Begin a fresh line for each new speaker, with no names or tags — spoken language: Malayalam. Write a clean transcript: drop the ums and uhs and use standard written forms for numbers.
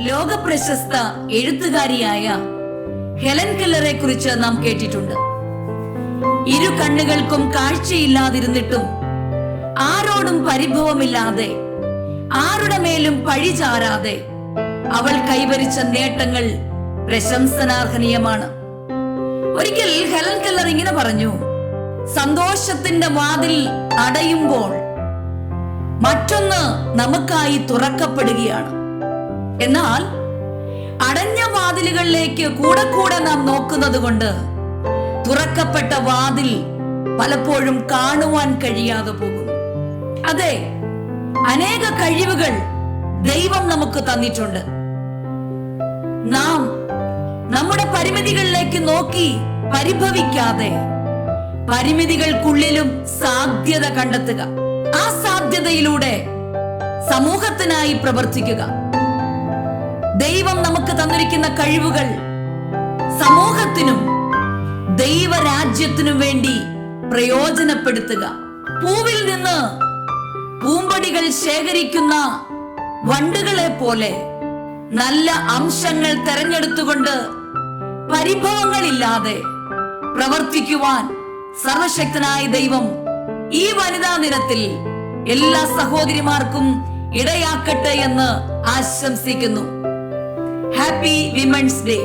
ലോക പ്രശസ്ത എഴുത്തുകാരിയായ ഹെലൻ കെല്ലറെ കുറിച്ച് നാം കേട്ടിട്ടുണ്ട്. ഇരു കണ്ണുകൾക്കും കാഴ്ചയില്ലാതിരുന്നിട്ടും ആരോടും പരിഭവമില്ലാതെ, ആരുടെ മേലും പഴി ചാരാതെ അവൾ കൈവരിച്ച നേട്ടങ്ങൾ പ്രശംസനാർഹനീയമാണ്. ഒരിക്കൽ ഹെലൻ കെല്ലർ ഇങ്ങനെ പറഞ്ഞു: സന്തോഷത്തിന്റെ വാതിൽ അടയുമ്പോൾ മറ്റൊന്ന് നമുക്കായി തുറക്കപ്പെടുകയാണ്. എന്നാൽ അടഞ്ഞ വാതിലുകളിലേക്ക് കൂടെ കൂടെ നാം നോക്കുന്നത് കൊണ്ട് തുറക്കപ്പെട്ട വാതിൽ പലപ്പോഴും കാണുവാൻ കഴിയാതെ പോകുന്നു. അതെ, അനേക കഴിവുകൾ ദൈവം നമുക്ക് തന്നിട്ടുണ്ട്. നാം നമ്മുടെ പരിമിതികളിലേക്ക് നോക്കി പരിഭവിക്കാതെ പരിമിതികൾക്കുള്ളിലും സാധ്യത കണ്ടെത്തുക, ആ സാധ്യതയിലൂടെ സമൂഹത്തിനായി പ്രവർത്തിക്കുക. ദൈവം നമുക്ക് തന്നിരിക്കുന്ന കഴിവുകൾ സമൂഹത്തിനും ദൈവരാജ്യത്തിനും വേണ്ടി പ്രയോജനപ്പെടുത്തുക. പൂവിൽ നിന്ന് പൂമ്പടികൾ ശേഖരിക്കുന്ന വണ്ടുകളെ പോലെ നല്ല അംശങ്ങൾ തെരഞ്ഞെടുത്തുകൊണ്ട് പരിഭവങ്ങളില്ലാതെ പ്രവർത്തിക്കുവാൻ സർവശക്തനായ ദൈവം ഈ വനിതാ ദിനത്തിൽ എല്ലാ സഹോദരിമാർക്കും ഇടയാക്കട്ടെ എന്ന് ആശംസിക്കുന്നു. Happy women's day.